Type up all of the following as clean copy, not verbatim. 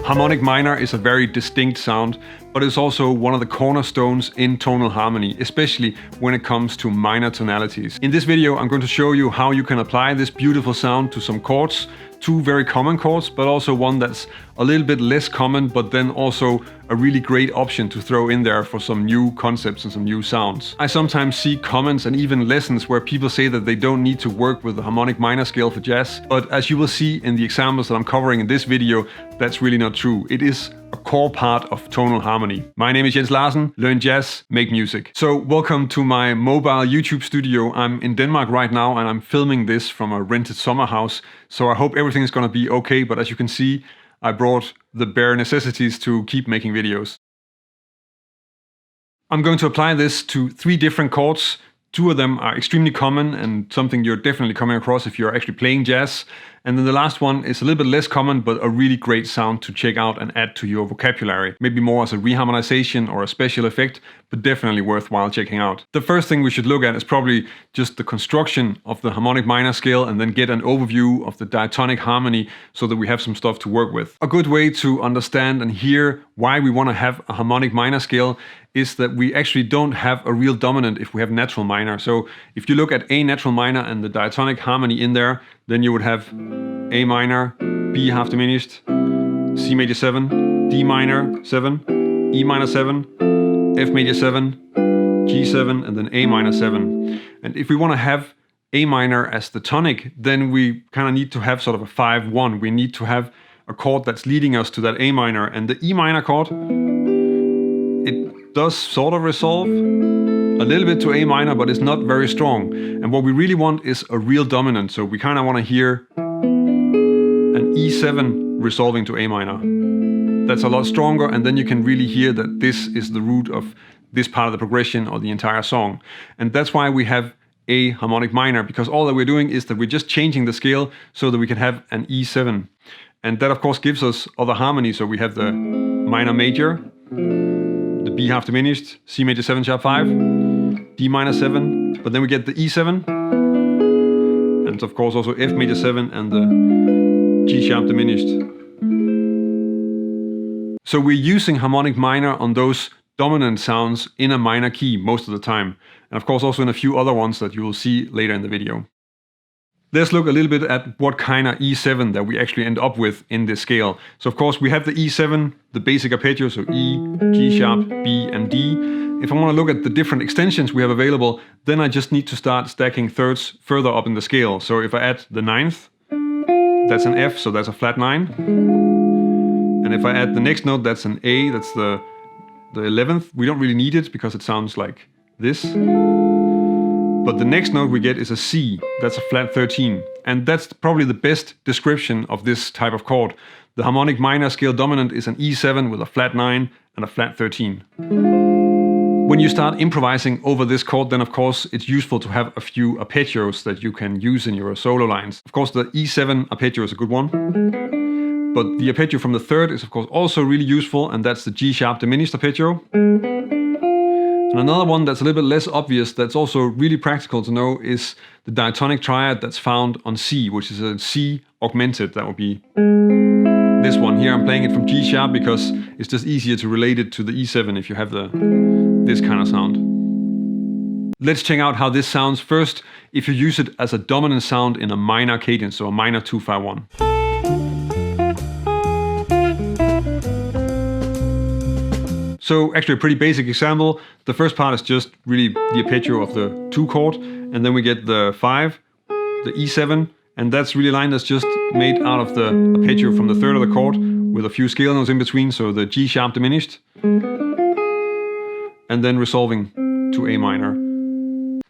Harmonic minor is a very distinct sound, but it's also one of the cornerstones in tonal harmony, especially when it comes to minor tonalities. In this video, I'm going to show you how you can apply this beautiful sound to some chords, two very common chords, but also one that's a little bit less common, but then also a really great option to throw in there for some new concepts and some new sounds. I sometimes see comments and even lessons where people say that they don't need to work with the harmonic minor scale for jazz, but as you will see in the examples that I'm covering in this video, that's really not true. It is a core part of tonal harmony. My name is Jens Larsen, learn jazz, make music. So welcome to my mobile YouTube studio. I'm in Denmark right now and I'm filming this from a rented summer house. So I hope everything is gonna be okay, but as you can see, I brought the bare necessities to keep making videos. I'm going to apply this to 3 different chords. 2 of them are extremely common and something you're definitely coming across if you're actually playing jazz. And then the last one is a little bit less common, but a really great sound to check out and add to your vocabulary. Maybe more as a reharmonization or a special effect, but definitely worthwhile checking out. The first thing we should look at is probably just the construction of the harmonic minor scale and then get an overview of the diatonic harmony so that we have some stuff to work with. A good way to understand and hear why we want to have a harmonic minor scale is that we actually don't have a real dominant if we have natural minor. So if you look at A natural minor and the diatonic harmony in there, then you would have A minor, B half diminished, C major 7, D minor 7, E minor 7, F major 7, G7, and then A minor 7. And if we want to have A minor as the tonic, then we kind of need to have sort of a 5-1. We need to have a chord that's leading us to that A minor. And the E minor chord, it does sort of resolve a little bit to A minor, but it's not very strong. And what we really want is a real dominant. So we kind of want to hear an E7 resolving to A minor. That's a lot stronger, and then you can really hear that this is the root of this part of the progression or the entire song. And that's why we have a harmonic minor, because all that we're doing is that we're just changing the scale so that we can have an E7. And that of course gives us other harmonies. So we have the minor major, the B half diminished, C major 7 sharp 5, D minor 7, but then we get the E7, and of course also F major 7 and the G sharp diminished. So we're using harmonic minor on those dominant sounds in a minor key most of the time, and of course also in a few other ones that you will see later in the video. Let's look a little bit at what kind of E7 that we actually end up with in this scale. So of course we have the E7, the basic arpeggio, so E, G sharp, B and D. If I want to look at the different extensions we have available, then I just need to start stacking thirds further up in the scale. So if I add the 9th, that's an F, so that's a flat 9. And if I add the next note, that's an A, that's the 11th. We don't really need it because it sounds like this. But the next note we get is a C, that's a flat 13. And that's probably the best description of this type of chord. The harmonic minor scale dominant is an E7 with a flat 9 and a flat 13. When you start improvising over this chord, then of course it's useful to have a few arpeggios that you can use in your solo lines. Of course the E7 arpeggio is a good one. But the arpeggio from the 3rd is of course also really useful, and that's the G sharp diminished arpeggio. And another one that's a little bit less obvious, that's also really practical to know, is the diatonic triad that's found on C, which is a C augmented. That would be this one here. I'm playing it from G sharp because it's just easier to relate it to the E7 if you have this kind of sound. Let's check out how this sounds first if you use it as a dominant sound in a minor cadence, so a minor 2-5-1. So actually a pretty basic example. The first part is just really the arpeggio of the 2 chord, and then we get the 5, the E7, and that's really a line that's just made out of the arpeggio from the 3rd of the chord with a few scale notes in between, so the G sharp diminished, and then resolving to A minor.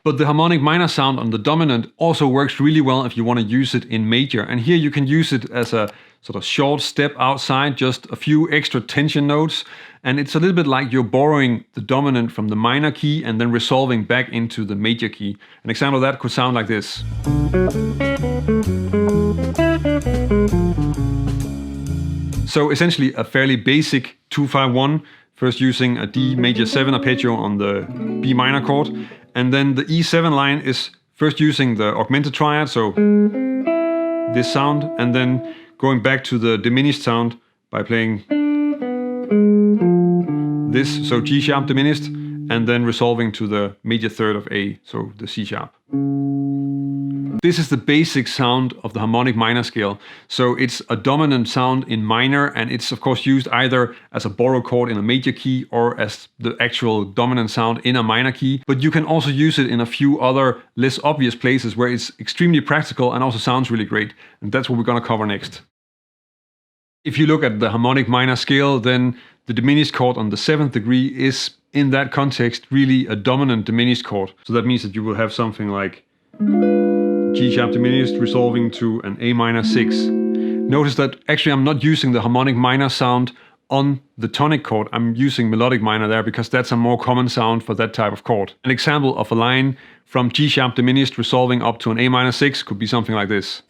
But the harmonic minor sound on the dominant also works really well if you want to use it in major, and here you can use it as a sort of short step outside, just a few extra tension notes, and it's a little bit like you're borrowing the dominant from the minor key and then resolving back into the major key. An example of that could sound like this. So essentially a fairly basic 2-5-1, first using a D major 7 arpeggio on the B minor chord, and then the E7 line is first using the augmented triad, so this sound, and then going back to the diminished sound by playing this, so G sharp diminished, and then resolving to the major third of A, so the C sharp. This is the basic sound of the harmonic minor scale. So it's a dominant sound in minor, and it's of course used either as a borrowed chord in a major key or as the actual dominant sound in a minor key. But you can also use it in a few other less obvious places where it's extremely practical and also sounds really great. And that's what we're going to cover next. If you look at the harmonic minor scale, then the diminished chord on the 7th degree is, in that context, really a dominant diminished chord. So that means that you will have something like G sharp diminished resolving to an A minor 6. Notice that actually I'm not using the harmonic minor sound on the tonic chord. I'm using melodic minor there because that's a more common sound for that type of chord. An example of a line from G sharp diminished resolving up to an A minor 6 could be something like this.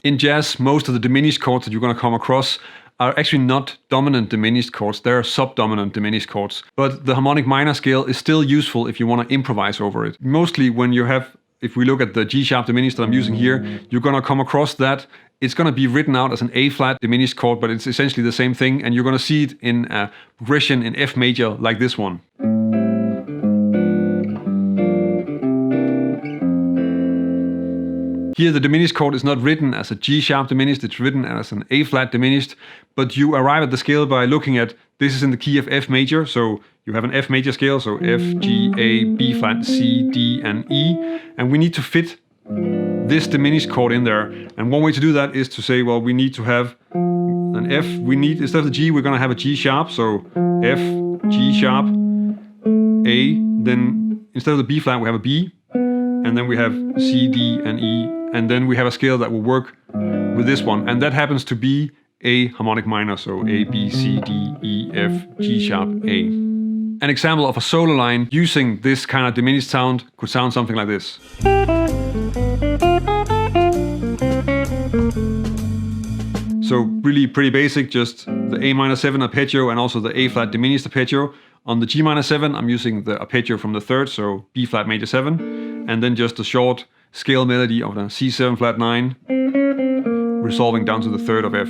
In jazz, most of the diminished chords that you're going to come across are actually not dominant diminished chords, they're subdominant diminished chords. But the harmonic minor scale is still useful if you want to improvise over it. Mostly when you have, if we look at the G sharp diminished that I'm using here, you're going to come across that. It's going to be written out as an A flat diminished chord, but it's essentially the same thing, and you're going to see it in a progression in F major like this one. Here the diminished chord is not written as a G sharp diminished, it's written as an A flat diminished, but you arrive at the scale by looking at, this is in the key of F major, so you have an F major scale, so F, G, A, B flat, C, D, and E, and we need to fit this diminished chord in there. And one way to do that is to say, well, we need to have an F, we need, instead of the G, we're going to have a G sharp, so F, G sharp, A, then instead of the B flat, we have a B, and then we have C, D, and E, and then we have a scale that will work with this one, and that happens to be a harmonic minor, so A, B, C, D, E, F, G sharp, A. An example of a solo line using this kind of diminished sound could sound something like this. So really pretty basic, just the A minor 7 arpeggio and also the A flat diminished arpeggio. On the G minor 7, I'm using the arpeggio from the 3rd, so B flat major 7, and then just a short scale melody of the C7 flat 9, resolving down to the 3rd of F.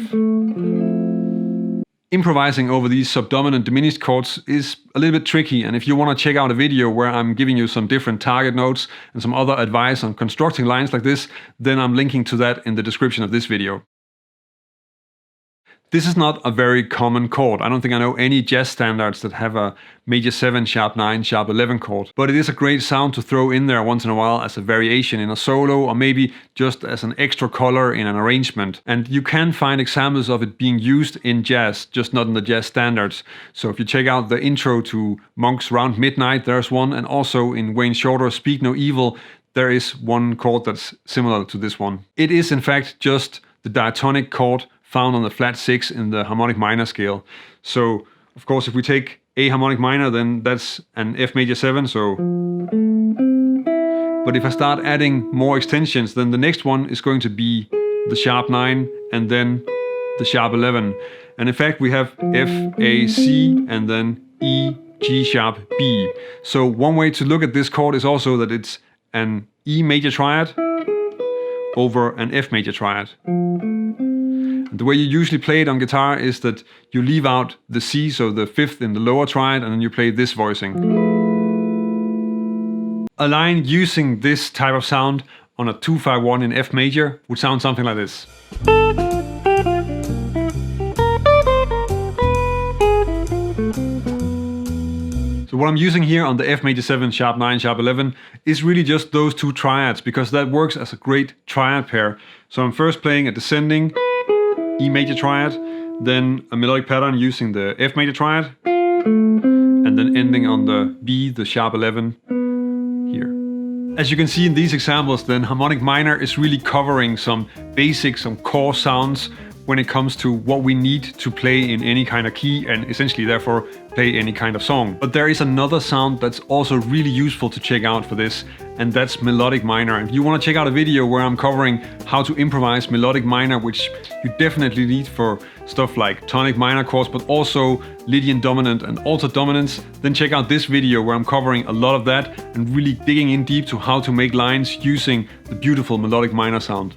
Improvising over these subdominant diminished chords is a little bit tricky, and if you want to check out a video where I'm giving you some different target notes and some other advice on constructing lines like this, then I'm linking to that in the description of this video. This is not a very common chord. I don't think I know any jazz standards that have a major 7, sharp 9, sharp 11 chord. But it is a great sound to throw in there once in a while as a variation in a solo, or maybe just as an extra color in an arrangement. And you can find examples of it being used in jazz, just not in the jazz standards. So if you check out the intro to Monk's Round Midnight, there's one, and also in Wayne Shorter's Speak No Evil, there is one chord that's similar to this one. It is in fact just the diatonic chord found on the flat 6 in the harmonic minor scale. So, of course, if we take A harmonic minor, then that's an F major 7, so... But if I start adding more extensions, then the next one is going to be the sharp 9, and then the sharp 11. And in fact, we have F, A, C, and then E, G sharp, B. So one way to look at this chord is also that it's an E major triad over an F major triad. The way you usually play it on guitar is that you leave out the C, so the 5th in the lower triad, and then you play this voicing. A line using this type of sound on a 2-5-1 in F major would sound something like this. So what I'm using here on the F major 7, sharp 9, sharp 11 is really just those two triads, because that works as a great triad pair. So I'm first playing a descending E major triad, then a melodic pattern using the F major triad, and then ending on the B, the sharp 11 here. As you can see in these examples, then harmonic minor is really covering some basic, some core sounds when it comes to what we need to play in any kind of key, and essentially therefore play any kind of song. But there is another sound that's also really useful to check out for this, and that's melodic minor. And if you want to check out a video where I'm covering how to improvise melodic minor, which you definitely need for stuff like tonic minor chords, but also Lydian dominant and altered dominants, then check out this video where I'm covering a lot of that and really digging in deep to how to make lines using the beautiful melodic minor sound.